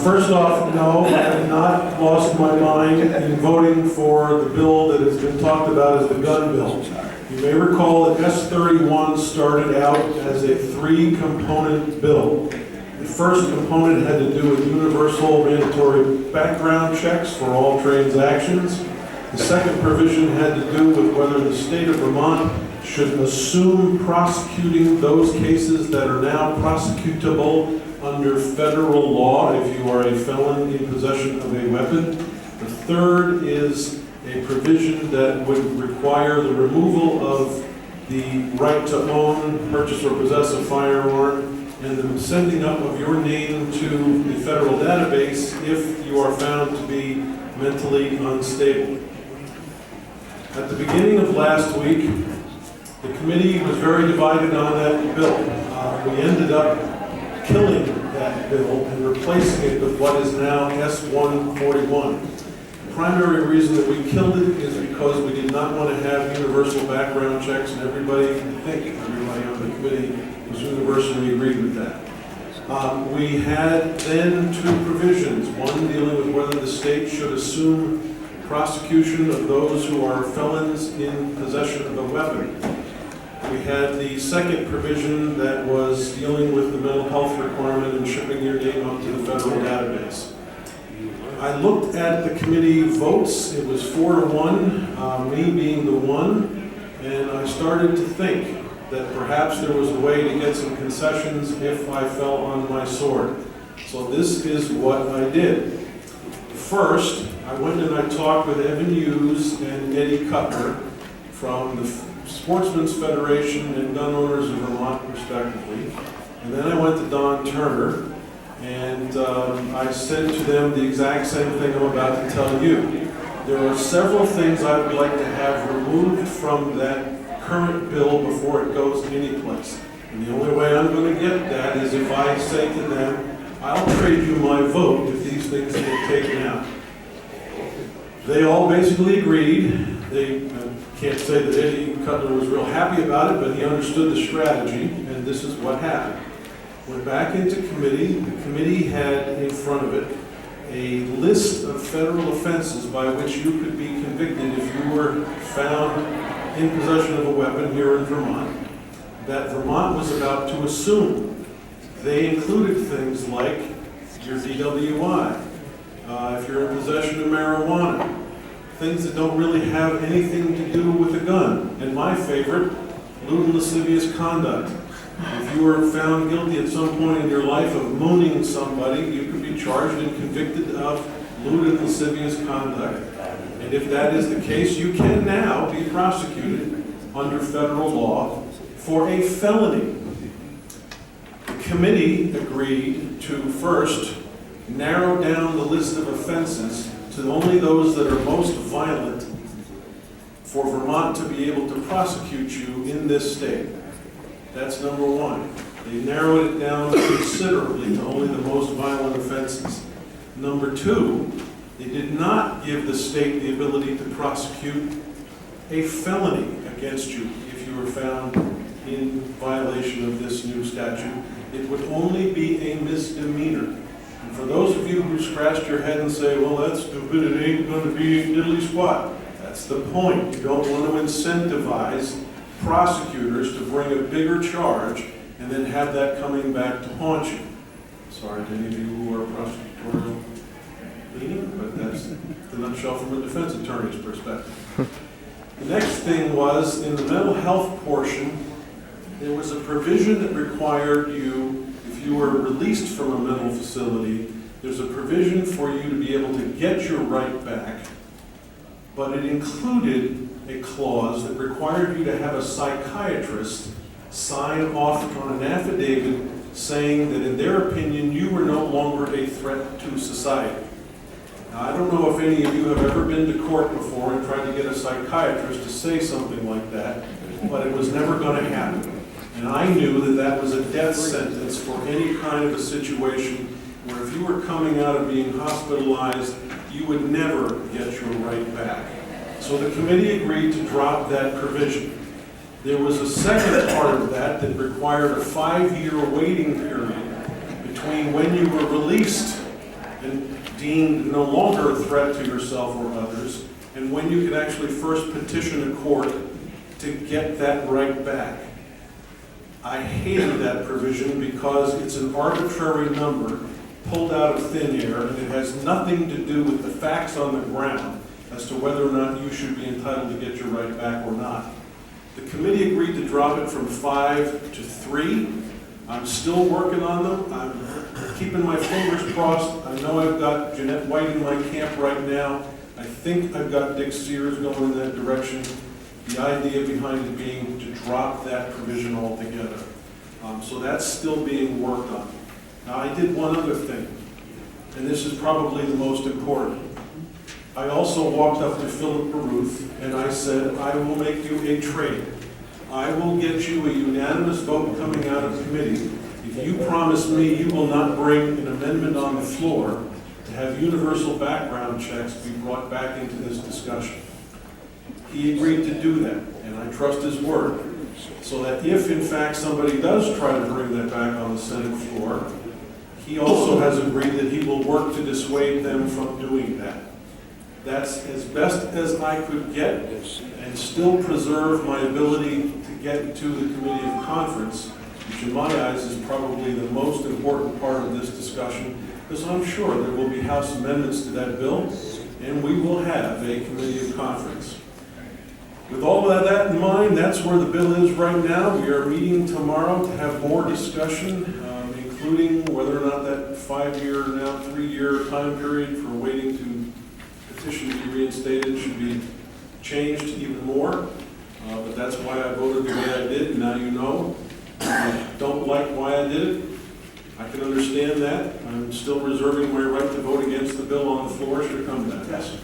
First off, no, I have not lost my mind in voting for the bill that has been talked about as the gun bill. You may recall that S31 started out as a three-component bill. The first component had to do with universal mandatory background checks for all transactions. The second provision had to do with whether the state of Vermont should assume prosecuting those cases that are now prosecutable under federal law if you are a felon in possession of a weapon. The third is a provision that would require the removal of the right to own, purchase, or possess a firearm, and the sending up of your name to the federal database if you are found to be mentally unstable. At the beginning of last week, the committee was very divided on that bill. We ended up killing that bill and replacing it with what is now S141. The primary reason that we killed it is because we did not want to have universal background checks, and everybody, I think everybody on the committee was universally agreed with that. We had then two provisions, one dealing with whether the state should assume prosecution of those who are felons in possession of a weapon. We had the second provision that was dealing with the mental health requirement and shipping your name up to the federal database. I looked at the committee votes. It was 4-1, me being the one, and I started to think that perhaps there was a way to get some concessions if I fell on my sword. So this is what I did. First, I went and I talked with Evan Hughes and Eddie Cutler from the Sportsmen's Federation and Gun Owners of Vermont, respectively. And then I went to Don Turner, and I said to them the exact same thing I'm about to tell you. There are several things I would like to have removed from that current bill before it goes anyplace. And the only way I'm going to get that is if I say to them, I'll trade you my vote if these things get taken out. They all basically agreed. I can't say that Eddie Cutler was real happy about it, but he understood the strategy, and this is what happened. Went back into committee. The committee had in front of it a list of federal offenses by which you could be convicted if you were found in possession of a weapon here in Vermont that Vermont was about to assume. They included things like your DWI, if you're in possession of marijuana, things that don't really have anything to do with a gun. And my favorite, lewd and lascivious conduct. If you were found guilty at some point in your life of mooning somebody, you could be charged and convicted of lewd and lascivious conduct. And if that is the case, you can now be prosecuted under federal law for a felony. The committee agreed to first narrow down the list of offenses to only those that are most violent for Vermont to be able to prosecute you in this state. That's number one. They narrowed it down considerably to only the most violent offenses. Number two, they did not give the state the ability to prosecute a felony against you if you were found in violation of this new statute. It would only be a misdemeanor. And for those of you who scratched your head and say, well, that's stupid, it ain't going to be diddly squat. That's the point. You don't want to incentivize prosecutors to bring a bigger charge and then have that coming back to haunt you. Sorry to any of you who are prosecutorial leaning, but that's the nutshell from a defense attorney's perspective. The next thing was, in the mental health portion, there was a provision that required you, if you were released from a mental facility, there's a provision for you to be able to get your right back, but it included a clause that required you to have a psychiatrist sign off on an affidavit saying that in their opinion you were no longer a threat to society. Now, I don't know if any of you have ever been to court before and tried to get a psychiatrist to say something like that, but it was never going to happen. And I knew that that was a death sentence for any kind of a situation where if you were coming out of being hospitalized, you would never get your right back. So the committee agreed to drop that provision. There was a second part of that that required a 5-year waiting period between when you were released and deemed no longer a threat to yourself or others, and when you could actually first petition a court to get that right back. I hated that provision because it's an arbitrary number pulled out of thin air, and it has nothing to do with the facts on the ground as to whether or not you should be entitled to get your right back or not. The committee agreed to drop it from 5 to 3. I'm still working on them. I'm keeping my fingers crossed. I know I've got Jeanette White in my camp right now. I think I've got Dick Sears going in that direction. The idea behind it being to drop that provision altogether. So that's still being worked on. Now, I did one other thing, and this is probably the most important. I also walked up to Philip Baruth and I said, I will make you a trade. I will get you a unanimous vote coming out of committee if you promise me you will not bring an amendment on the floor to have universal background checks be brought back into this discussion. He agreed to do that, and I trust his word, so that if in fact somebody does try to bring that back on the Senate floor, he also has agreed that he will work to dissuade them from doing that. That's as best as I could get and still preserve my ability to get to the Committee of Conference, which in my eyes is probably the most important part of this discussion, because I'm sure there will be House amendments to that bill, and we will have a Committee of Conference. With all of that in mind, that's where the bill is right now. We are meeting tomorrow to have more discussion, including whether or not that 5-year, now 3-year time period for waiting to petition to be reinstated should be changed even more. But that's why I voted the way I did, and now you know. I don't like why I did it. I can understand that. I'm still reserving my right to vote against the bill on the floor should it come to that. Yes.